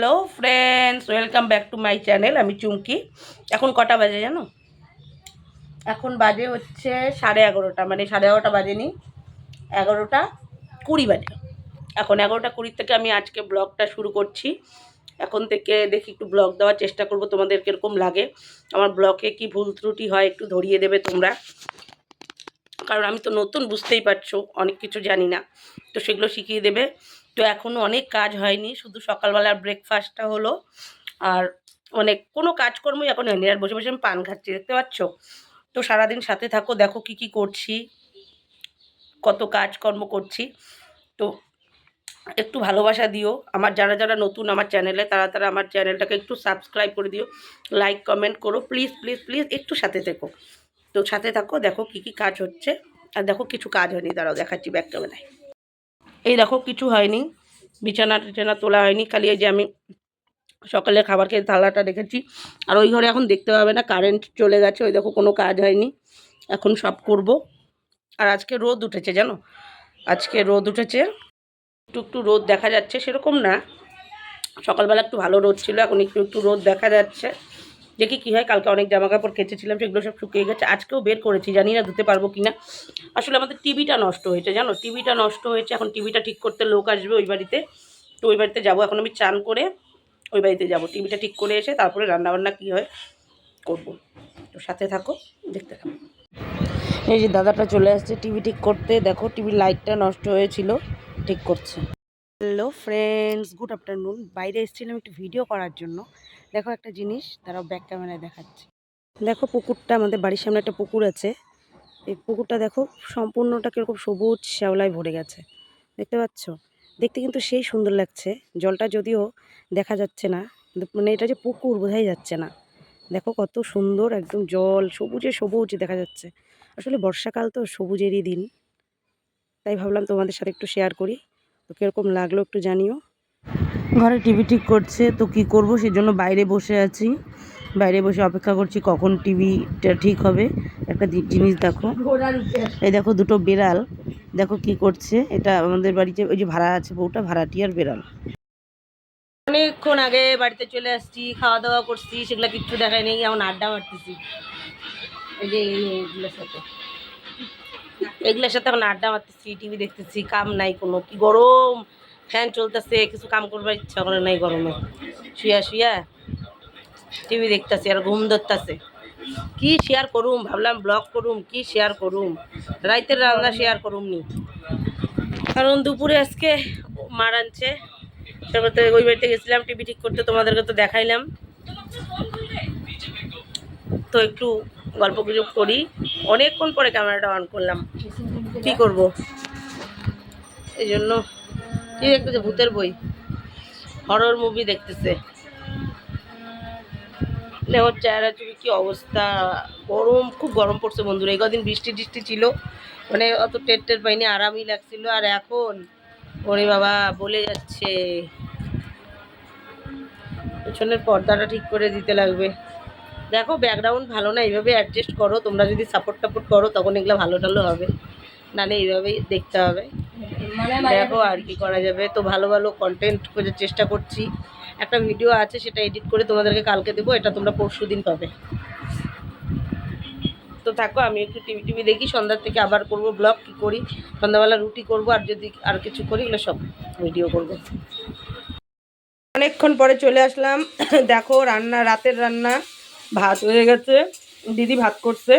Hello friends, welcome back to my channel. আমি চুমকি। এখন কটা বাজে জানো? এখন বাজে হচ্ছে 11:30, মানে 11:30 বাজেনি, 11:20 বাজে। এখন 11:20 থেকে আমি আজকে ব্লগটা শুরু করছি। এখন থেকে দেখি একটু ব্লগ দেওয়ার চেষ্টা করব, তোমাদের কীরকম লাগে, আমার ব্লগে কি ভুল ত্রুটি হয় একটু ধরিয়ে দেবে তোমরা, কারণ আমি তো নতুন, বুঝতেই পারছো, অনেক কিছু জানি না, তো সেগুলো শিখিয়ে দেবে। তো এখনও অনেক কাজ হয়নি, শুধু সকালবেলার ব্রেকফাস্টটা হলো, আর অনেক কোনো কাজকর্মই এখন হয়নি। আর বসে বসে আমি পান খাচ্ছি, দেখতে পাচ্ছ। তো সারাদিন সাথে থাকো, দেখো কি কি করছি, কত কাজকর্ম করছি। তো একটু ভালোবাসা দিও, আমার যারা যারা নতুন আমার চ্যানেলে, তারা তারা আমার চ্যানেলটাকে একটু সাবস্ক্রাইব করে দিও, লাইক কমেন্ট করো, প্লিজ প্লিজ প্লিজ একটু সাথে থেকো। তো সাথে থাকো, দেখো কি কি কাজ হচ্ছে। আর দেখো কিছু কাজ হয়নি, দাঁড়াও দেখাচ্ছি ব্যাক ক্যামেরায়। এই দেখো কিছু হয়নি, বিছানা টিছানা তোলা হয়নি, খালি এই যে আমি সকালে খাবার খেয়ে থালাটা রেখেছি। আর ওই ঘরে এখন দেখতে পাবে না, কারেন্ট চলে গেছে, ওই দেখো কোনো কাজ হয়নি, এখন সব করব। আর আজকে রোদ উঠেছে জানো, আজকে রোদ উঠেছে, একটু একটু রোদ দেখা যাচ্ছে, সেরকম না, সকালবেলা একটু ভালো রোদ ছিল, এখন একটু একটু রোদ দেখা যাচ্ছে। দেখি কী হয়। কালকে অনেক জামা কাপড় কেচেছিলাম, সেগুলো সব শুকিয়ে গেছে, আজকেও বের করেছি, জানি না ধুতে পারবো কি না। আসলে আমাদের টিভিটা নষ্ট হয়েছে জানো, টিভিটা নষ্ট হয়েছে, এখন টিভিটা ঠিক করতে লোক আসবে ওই বাড়িতে, তো ওই বাড়িতে যাবো। এখন আমি চান করে ওই বাড়িতে যাবো, টিভিটা ঠিক করে এসে তারপরে রান্নাবান্না কী হয় করবো। তো সাথে থাকো, দেখতে থাকো। এই যে দাদাটা চলে আসছে টিভি ঠিক করতে, দেখো টিভির লাইটটা নষ্ট হয়েছিল, ঠিক করছে। Hello friends, good afternoon. বাইরে এসেছিলাম একটু ভিডিও করার জন্য। দেখো একটা জিনিস, তারাও ব্যাক ক্যামেরায় দেখাচ্ছি। দেখো পুকুরটা, আমাদের বাড়ির সামনে একটা পুকুর আছে, এই পুকুরটা দেখো সম্পূর্ণটা কীরকম সবুজ শ্যাওলায় ভরে গেছে, দেখতে পাচ্ছ। দেখতে কিন্তু সেই সুন্দর লাগছে, জলটা যদিও দেখা যাচ্ছে না, মানে এটা যে পুকুর বোঝাই যাচ্ছে না। দেখো কত সুন্দর, একদম জল সবুজে সবুজ দেখা যাচ্ছে। আসলে বর্ষাকাল তো সবুজেরই দিন, তাই ভাবলাম তোমাদের সাথে একটু শেয়ার করি। তো কীরকম লাগলো একটু জানিও। ঘরে টিভি ঠিক করছে, তো কি করব, সেই জন্য বাইরে বসে আছি, বাইরে বসে অপেক্ষা করছি কখন টিভিটা ঠিক হবে। একটা জিনিস দেখো, এই দেখো দুটো বিড়াল, দেখো কি করছে। এটা আমাদের বাড়িতে ওই যে ভাড়া আছে বউটা, ভাড়াটিয়ার বিড়াল। অনেকক্ষণ আগে বাড়িতে চলে আসছি, খাওয়া দাওয়া করছি, সেগুলো কিচ্ছু দেখায় নেই, এখন আড্ডা মারতেছি। এই যে এগুলোর সাথে এখন আড্ডা মারতেছি, টিভি দেখতেছি, কাম নাই কোনো, কি গরম, ফ্যান চলতেছে, কিছু কাম করবার ইচ্ছা করে নাই গরমে, শুয়া শুয়া টিভি দেখতেছি আর ঘুম ধরতেছে। কি শেয়ার করুম, ভাবলাম ব্লগ করুম, কি শেয়ার করুম, রাইতের রান্না শেয়ার করুম নি, কারণ দুপুরে আজকে মার আনছে, সেবারে ওই বাড়িতে গেছিলাম টিভি ঠিক করতে, তোমাদেরকে তো দেখাইলাম। তো একটু গল্প গুজব করি, অনেকক্ষণ পরে ক্যামেরাটা অন করলাম, কি করব, এই জন্য। কি দেখতেছে? ভূতের বই, হরর মুভি দেখতেছে। ওর চেহারা চুপি কি অবস্থা, গরম, খুব গরম পড়ছে বন্ধুরা। এই কদিন বৃষ্টি টিষ্টি ছিল, মানে অত টের পাইনি, আরামই লাগছিল। আর এখন ওরে বাবা বলে যাচ্ছে, পেছনের পর্দাটা ঠিক করে দিতে লাগবে। দেখো ব্যাকগ্রাউন্ড ভালো না, এইভাবে অ্যাডজাস্ট করো, তোমরা যদি সাপোর্ট টাপোর্ট করো তখন এগুলো ভালো টালো হবে, নাহলে এইভাবেই দেখতে হবে। দেখো আর কি করা যাবে। তো ভালো ভালো কন্টেন্ট খোঁজার চেষ্টা করছি, একটা ভিডিও আছে সেটা এডিট করে তোমাদেরকে কালকে দেবো, এটা তোমরা পরশু দিন পাবে। তো থাকো, আমি একটু টিভি দেখি, সন্ধ্যার থেকে আবার করব ব্লগ, কী করি, সন্ধ্যাবেলা রুটি করব, আর যদি আর কিছু করি এগুলো সব ভিডিও করব। অনেকক্ষণ পরে চলে আসলাম, দেখো রান্না, রাতের রান্না, ভাত হয়ে গেছে, দিদি ভাত করছে।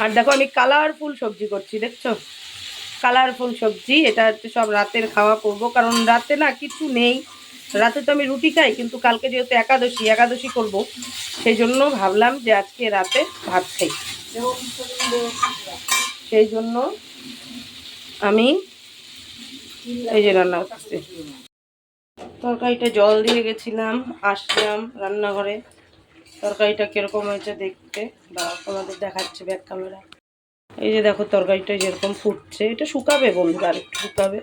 আর দেখো আমি কালারফুল সবজি করছি, দেখছো, কালারফুল সবজি, এটা হচ্ছে সব রাতের খাওয়া করব, কারণ রাতে না কিছু নেই, রাতে তো আমি রুটি খাই, কিন্তু কালকে যেহেতু একাদশী করব, সেই জন্য ভাবলাম যে আজকে রাতে ভাত খাই, সেই জন্য আমি এই যে রান্না করতেছি। তরকারিটা জল দিয়ে গেছিলাম, আসলাম রান্নাঘরে, তরকারিটা কীরকম হয়েছে দেখতে, বা তোমাদের দেখাচ্ছে ব্যাক ক্যামেরা। এই যে দেখো তরকারিটা যেরকম ফুটছে, এটা শুকাবে বন্ধুরা, আর একটু শুকাবে,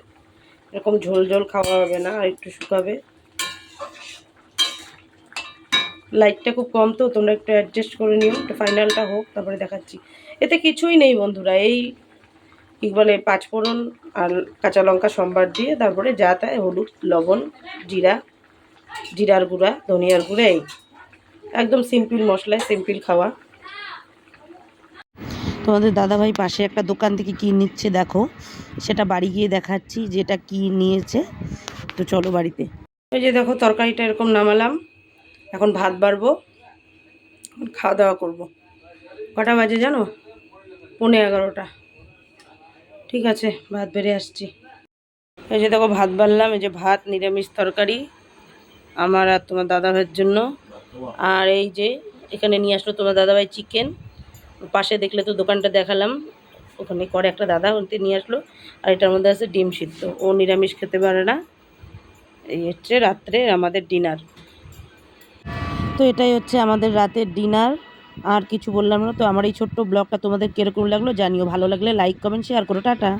এরকম ঝোল ঝোল খাওয়া হবে না, আর একটু শুকাবে। লাইটটা খুব কম, তো তোমরা একটু অ্যাডজাস্ট করে নিও, একটু ফাইনালটা হোক তারপরে দেখাচ্ছি। এতে কিছুই নেই বন্ধুরা, এই কী বলে পাঁচফোড়ন আর কাঁচা লঙ্কা সম্বার দিয়ে, তারপরে যা তাই হলুদ লবণ জিরা জিরার গুঁড়া, ধনিয়ার গুঁড়া, এই একদম সিম্পল মশলায় সিম্পল খাওয়া। তোমাদের দাদাভাই পাশে একটা দোকান থেকে কী নিচ্ছে দেখো, সেটা বাড়ি গিয়ে দেখাচ্ছি যেটা কি নিয়েছে। তো চলো বাড়িতে। এই যে দেখো তরকারিটা এরকম নামালাম, এখন ভাত বাড়বো, এখন খাওয়া দাওয়া করবো। কটা বাজে জানো? 11:15। ঠিক আছে, ভাত বেড়ে আসছি। এই যে দেখো ভাত বাড়লাম, এই যে ভাত, নিরামিষ তরকারি আমার আর তোমার দাদাভাইয়ের জন্য। আর এই যে এখানে নিয়ে আসলো তোমার দাদাভাই চিকেন, পাশে দেখলে তো দোকানটা দেখালাম, ওখানে করে একটা দাদা ওতে নিয়ে আসলো। আর এটার মধ্যে আছে ডিম সিদ্ধ, ও নিরামিষ খেতে পারে না। এই হচ্ছে রাত্রে আমাদের ডিনার। তো এটাই হচ্ছে আমাদের রাতের ডিনার, আর কিছু বললাম না। তো আমার এই ছোট্ট ব্লগটা তোমাদের কীরকম লাগলো জানিও, ভালো লাগলে লাইক কমেন্ট শেয়ার করো, টাটা।